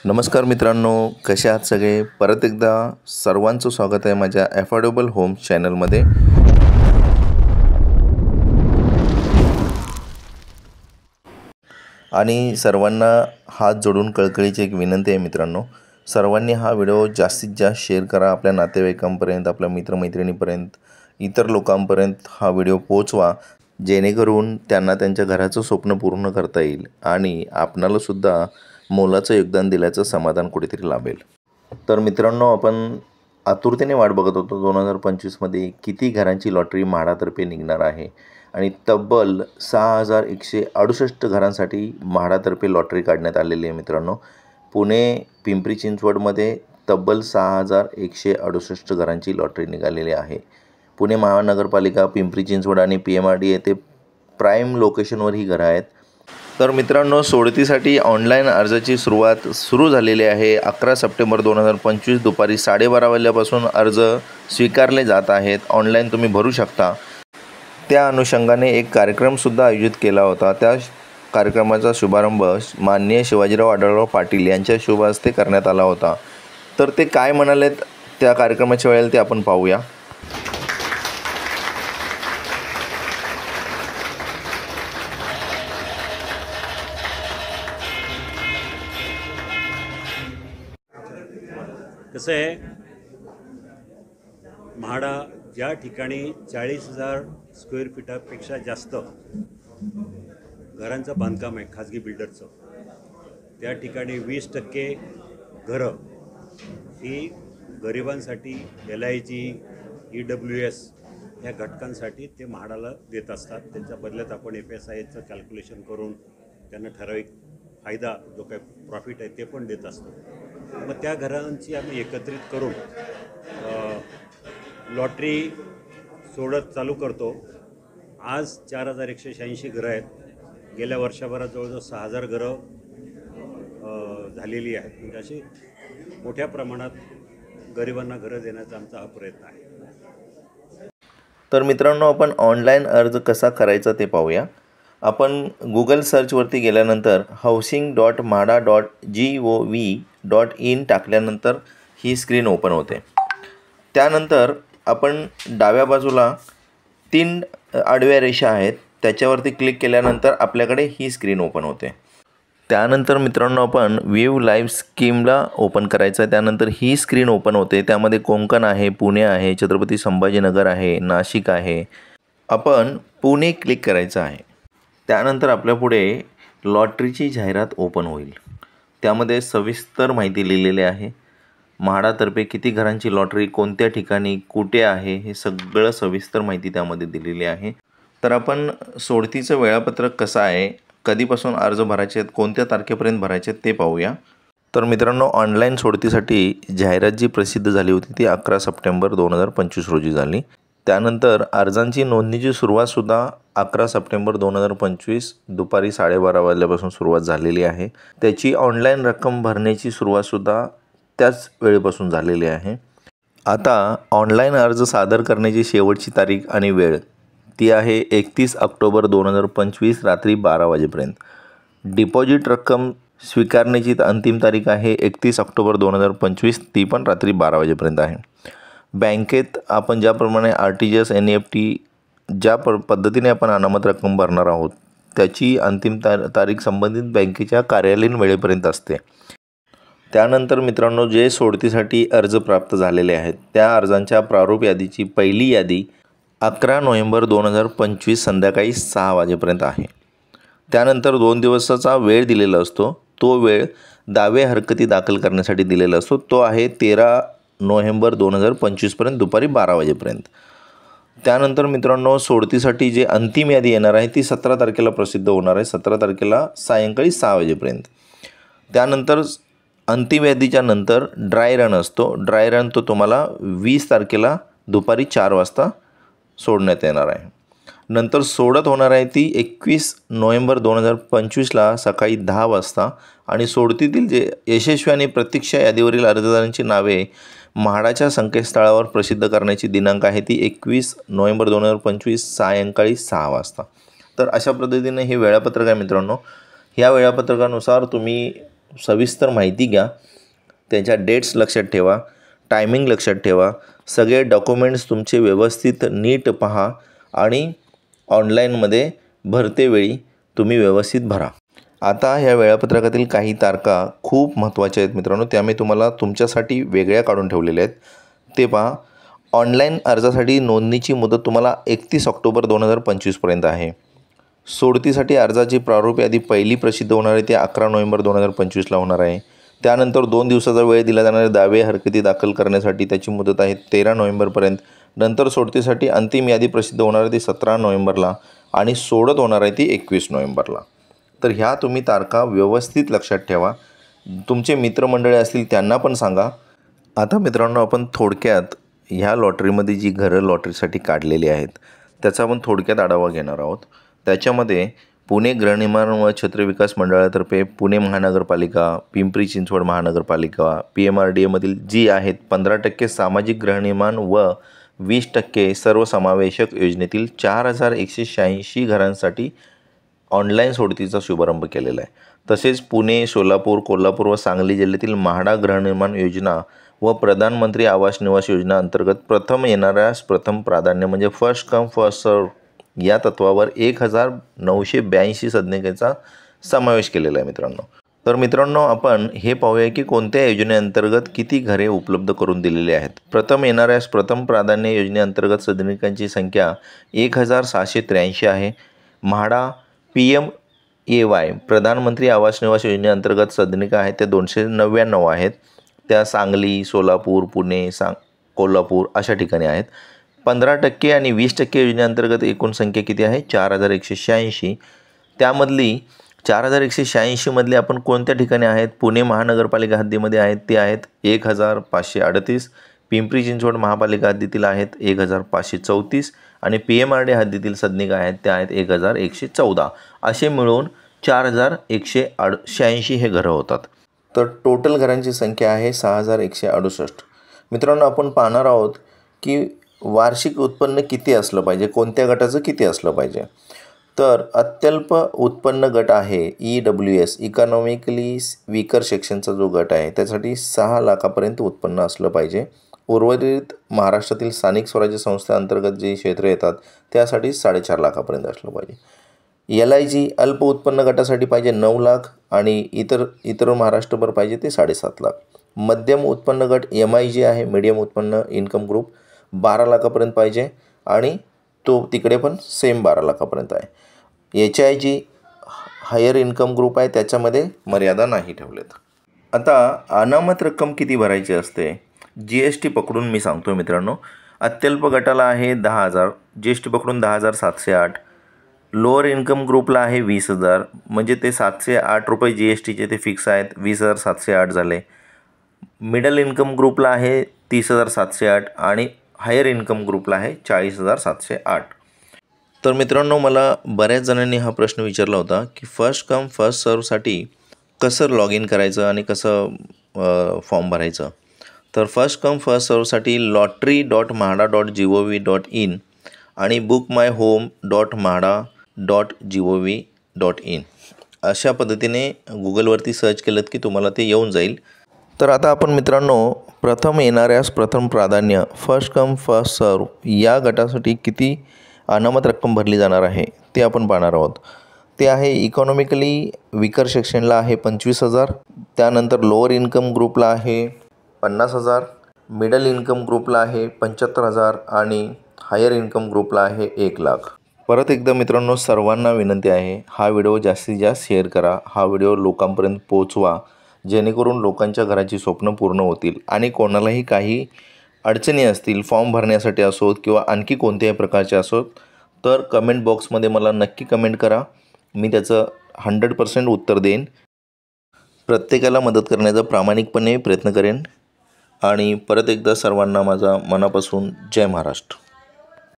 नमस्कार मित्रांनो, कसे आहात सगळे? परत एकदा सर्वांचं स्वागत आहे माझ्या अफोर्डेबल होम्स चॅनलमध्ये. आणि सर्वांना हात जोडून कळकळीची एक विनंती आहे मित्रांनो, सर्वांनी हा व्हिडिओ जास्तीत जास्त शेअर करा. आपल्या नातेवाईकांपर्यंत, आपल्या मित्रमैत्रिणींपर्यंत, इतर लोकांपर्यंत हा व्हिडिओ पोहोचवा, जेणेकरून त्यांना त्यांच्या घराचं स्वप्न पूर्ण करता येईल आणि आपणालासुद्धा मोलाचं योगदान दिल्याचं समाधान कुठेतरी लाभेल. तर मित्रांनो, आपण आतुरतेने वाट बघत होतो 2025मध्ये किती घरांची लॉटरी म्हाडातर्फे निघणार आहे आणि तब्बल 6168 घरांसाठी म्हाडातर्फे लॉटरी काढण्यात आलेली आहे मित्रांनो. पुणे, पिंपरी चिंचवडमध्ये तब्बल 6168 घरांची लॉटरी निघालेली आहे. पुणे महानगरपालिका, पिंपरी चिंचवड आणि PMRD येथे प्राईम लोकेशनवर ही घरं आहेत. तर मित्रांनो, सोडतीसाठी ऑनलाईन अर्जाची सुरुवात सुरू झालेली आहे. 11 सप्टेंबर 2025 दुपारी 12:30 वाजल्यापासून अर्ज स्वीकारले जात आहेत. ऑनलाईन तुम्ही भरू शकता. त्या अनुषंगाने एक कार्यक्रमसुद्धा आयोजित केला होता. त्या कार्यक्रमाचा शुभारंभ माननीय शिवाजीराव आढळराव पाटील यांच्या शुभ हस्ते करण्यात आला होता. तर ते काय म्हणालेत त्या कार्यक्रमाच्या वेळेला ते आपण पाहूया. कसं आहे, म्हाडा ज्या ठिकाणी 40,000 स्क्वेअर फीटापेक्षा जास्त घरांचं बांधकाम आहे खाजगी बिल्डरचं, त्या ठिकाणी 20% घरं ही गरिबांसाठी LIG, EWS ह्या घटकांसाठी ते म्हाडाला देत असतात. त्यांच्या बदल्यात आपण FSIचं कॅल्क्युलेशन करून त्यांना ठराविक फायदा जो काही प्रॉफिट आहे ते पण देत असतो. मग त्या घरांची आम्ही एकत्रित करून लॉटरी सोडत चालू करतो. आज 4186 घरं आहेत. गेल्या वर्षभरात जवळजवळ 6000 घरं झालेली आहेत. म्हणजे अशी मोठ्या प्रमाणात गरिबांना घरं देण्याचा आमचा हा प्रयत्न आहे. तर मित्रांनो, आपण ऑनलाईन अर्ज कसा करायचा ते पाहूया. आपण गुगल सर्चवरती गेल्यानंतर housing.mahda.gov.in टाकल्यानंतर ही स्क्रीन ओपन होते. त्यानंतर आपण डाव्या बाजूला 3 आडव्या रेषा आहेत, त्याच्यावरती क्लिक केल्यानंतर आपल्याकडे ही स्क्रीन ओपन होते. त्यानंतर मित्रांनो, आपण व्ह्यू लाईव्ह स्कीमला ओपन करायचं आहे. त्यानंतर ही स्क्रीन ओपन होते. त्यामध्ये कोकण आहे, पुणे आहे, छत्रपती संभाजीनगर आहे, नाशिक आहे. आपण पुणे क्लिक करायचं आहे. त्यानंतर आपल्यापुढे लॉटरीची जाहिरात ओपन होईल. त्यामध्ये सविस्तर माहिती लिहिलेली आहे. म्हाडातर्फे किती घरांची लॉटरी, कोणत्या ठिकाणी, कुठे आहे, हे सगळं सविस्तर माहिती त्यामध्ये दिलेली आहे. तर आपण सोडतीचं वेळापत्रक कसं आहे, कधीपासून अर्ज भरायचे आहेत, कोणत्या तारखेपर्यंत भरायचे आहेत ते पाहूया. तर मित्रांनो, ऑनलाईन सोडतीसाठी जाहिरात जी प्रसिद्ध झाली होती ती 11 सप्टेंबर 2025 रोजी झाली. त्यानंतर अर्जांची नोंदणीची सुरुवातसुद्धा 11 सप्टेंबर 2025 दुपारी 12:30 वाजल्यापासून सुरुवात झालेली आहे. त्याची ऑनलाईन रक्कम भरण्याची सुरुवातसुद्धा त्याच वेळेपासून झालेली आहे. आता ऑनलाईन अर्ज सादर करण्याची शेवटची तारीख आणि वेळ ती आहे 31 ऑक्टोबर 2025 रात्री 12 वाजेपर्यंत. डिपॉझिट रक्कम स्वीकारण्याची अंतिम तारीख आहे 31 ऑक्टोबर 2025, ती पण रात्री 12 वाजेपर्यंत आहे. बँकेत आपण ज्याप्रमाणे RTGS NEFT ज्या पद्धतीने आपण अनामत रक्कम भरणार आहोत त्याची अंतिम तारीख संबंधित बँकेच्या कार्यालयीन वेळेपर्यंत असते. त्यानंतर मित्रांनो, जे सोडतीसाठी अर्ज प्राप्त झालेले आहेत त्या अर्जांच्या प्रारूप यादीची पहिली यादी 11 नोव्हेंबर 2025 संध्याकाळी 6 वाजेपर्यंत आहे. त्यानंतर 2 दिवसाचा वेळ दिलेला असतो. तो वेळ दावे हरकती दाखल करण्यासाठी दिलेला असतो. तो आहे 13 नोव्हेंबर 2025पर्यंत दुपारी 12 वाजेपर्यंत. त्यानंतर मित्रांनो, सोडतीसाठी जे अंतिम यादी येणार आहे ती 17 तारखेला प्रसिद्ध होणार आहे, 17 तारखेला सायंकाळी 6 वाजेपर्यंत. त्यानंतर अंतिम यादीच्या नंतर ड्राय रन असतो. ड्राय रन तो तुम्हाला 20 तारखेला दुपारी 4 वाजता सोडण्यात येणार आहे. नंतर सोडत होणार आहे ती 21 नोव्हेंबर 2025ला सकाळी 10 वाजता आणि सोडतीतील जे यशस्वी आणि प्रतीक्षा यादीवरील अर्जदारांची नावे म्हाडाच्या संकेतस्थळावर प्रसिद्ध करण्याची दिनांक आहे ती 21 नोव्हेंबर 2025 सायंकाळी 6 वाजता. तर अशा पद्धतीने हे वेळापत्रक आहे मित्रांनो. ह्या वेळापत्रकानुसार तुम्ही सविस्तर माहिती घ्या, त्याच्या डेट्स लक्षात ठेवा, टायमिंग लक्षात ठेवा, सगळे डॉक्युमेंट्स तुमचे व्यवस्थित नीट पहा आणि ऑनलाईनमध्ये भरतेवेळी तुम्ही व्यवस्थित भरा. आता ह्या वेळापत्रकातील काही तारखा खूप महत्त्वाच्या आहेत मित्रांनो, त्या मी तुम्हाला तुमच्यासाठी वेगळ्या काढून ठेवलेल्या आहेत. ते पहा. ऑनलाईन अर्जासाठी नोंदणीची मुदत तुम्हाला 31 ऑक्टोबर 2025 आहे. सोडतीसाठी अर्जाची प्रारूप यादी पहिली प्रसिद्ध होणार आहे, ती 11 नोव्हेंबर 2025 होणार आहे. त्यानंतर 2 दिवसाचा वेळ दिला जाणार आहे. दावे हरकती दाखल करण्यासाठी त्याची मुदत आहे 13 नोव्हेंबरपर्यंत. नंतर सोडतीसाठी अंतिम यादी प्रसिद्ध होणार आहे ती 17 नोव्हेंबरला आणि सोडत होणार आहे ती 21 नोव्हेंबरला. तर ह्या तुम्ही तारखा व्यवस्थित लक्षात ठेवा. तुमचे मित्रमंडळी असतील त्यांना पण सांगा. आता मित्रांनो, आपण थोडक्यात ह्या लॉटरीमध्ये जी घरं लॉटरीसाठी काढलेली आहेत त्याचा आपण थोडक्यात आढावा घेणार आहोत. त्याच्यामध्ये पुणे गृहनिर्माण व छत्र विकास मंडळातर्फे पुणे महानगरपालिका, पिंपरी चिंचवड महानगरपालिका, PMRDAमधील जी आहेत 15% सामाजिक गृहनिर्माण व 20% सर्वसमावेशक योजनेतील 4186 घरांसाठी ऑनलाईन सोडतीचा शुभारंभ केलेला आहे. तसेच पुणे, सोलापूर, कोल्हापूर व सांगली जिल्ह्यातील म्हाडा गृहनिर्माण योजना व प्रधानमंत्री आवास निवास योजना अंतर्गत प्रथम येणाऱ्यास प्रथम प्राधान्य म्हणजे फर्स्ट कम फर्स्ट सर्व या तत्वावर 1982 सदनिकेचा समावेश केलेला आहे मित्रांनो. तर मित्रांनो, आपण हे पाहूया की कोणत्या योजनेअंतर्गत किती घरे उपलब्ध करून दिलेली आहेत. प्रथम येणाऱ्यास प्रथम प्राधान्य योजनेअंतर्गत सदनिकांची संख्या 1783 आहे. म्हाडा PMAY प्रधानमंत्री आवास निवास योजनेअंतर्गत सदनिका आहेत त्या 299 आहेत. त्या सांगली, सोलापूर, पुणे, कोल्हापूर अशा ठिकाणी आहेत. 15% आणि 20% योजनेअंतर्गत एकूण संख्या किती आहे? 4186. त्यामधली 4186 मधले आपण कोणत्या ठिकाणी आहेत? पुणे महानगरपालिका हद्दीमध्ये आहेत ते आहेत 1538. पिंपरी चिंचवड महापालिका हद्दीतील आहेत 1534 आणि PMRD हद्दीतील सदनिका आहेत त्या आहेत 1114. असे मिळून 4186 हे घरं होतात. तर टोटल घरांची संख्या आहे 6168. मित्रांनो, आपण पाहणार आहोत की वार्षिक उत्पन्न किती असलं पाहिजे, कोणत्या गटाचं किती असलं पाहिजे. तर अत्यल्प उत्पन्न गट आहे EWS, इकॉनॉमिकली वीकर सेक्शनचा जो गट आहे त्यासाठी 6 लाखापर्यंत उत्पन्न असलं पाहिजे. उर्वरित महाराष्ट्रातील स्थानिक स्वराज्य संस्थेअंतर्गत जे क्षेत्र येतात त्यासाठी 4.5 लाखापर्यंत असलं पाहिजे. LIG अल्प उत्पन्न गटासाठी पाहिजे 9 लाख आणि इतर महाराष्ट्रभर पाहिजे ते 7.5 लाख. मध्यम उत्पन्न गट MIG आहे, मीडियम उत्पन्न इन्कम ग्रुप 12 लाखापर्यंत पाहिजे आणि तो तिकडे पण सेम 12 लाखापर्यंत आहे. HIG हायर इन्कम ग्रुप आहे, त्याच्यामध्ये मर्यादा नाही ठेवलेत. आता अनामत रक्कम किती भरायची असते? GST पकडून मी सांगतो मित्रांनो. अत्यल्प गटाला आहे 10,000, GST पकडून 10,708. लोअर इन्कम ग्रुपला आहे 20,000, म्हणजे ते 708 रुपये GSTचे ते फिक्स आहेत, 20,708 झाले. मिडल इन्कम ग्रुपला आहे 30,708 आणि हायर इन्कम ग्रुपला आहे 40,708. तर मित्रांनो, मला बऱ्याच जणांनी हा प्रश्न विचारला होता की फर्स्ट कम फर्स्ट सर्वसाठी कसं लॉग इन करायचं आणि कसं फॉर्म भरायचं. तर फर्स्ट कम फर्स्ट सर्वसाठी lottery.mahada.gov.in आणि bookmyhome.mahada.gov.in अशा पद्धतीने गुगलवरती सर्च केलं की तुम्हाला ते येऊन जाईल. तर आता आपण मित्रांनो, प्रथम येणाऱ्यास प्रथम प्राधान्य फर्स्ट कम फर्स्ट सर्व या गटासाठी किती अनामत रक्कम भरली जाणार आहे ते आपण पाहणार आहोत. ते आहे इकॉनॉमिकली वीकर सेक्शनला आहे 25,000. त्यानंतर लोअर इन्कम ग्रुपला आहे 50,000, मिडल इन्कम ग्रुपला आहे 75,000 आणि हायर इन्कम ग्रुपला आहे 1 लाख. परत एकदा मित्रांनो, सर्वांना विनंती आहे, हा व्हिडिओ जास्तीत जास्त शेअर करा, हा व्हिडिओ लोकांपर्यंत पोहोचवा, जेणेकरून लोकांच्या घराची स्वप्न पूर्ण होतील. आणि कोणालाही काही अडचणी असतील फॉर्म भरण्यासाठी असोत किंवा आणखी कोणत्याही प्रकारचे असोत तर कमेंट बॉक्समध्ये मला नक्की कमेंट करा, मी त्याचं 100% उत्तर देईन. प्रत्येकाला मदत करण्याचा प्रामाणिकपणे प्रयत्न करेन. आणि परत एकदा सर्वांना माझा मनापासून जय महाराष्ट्र.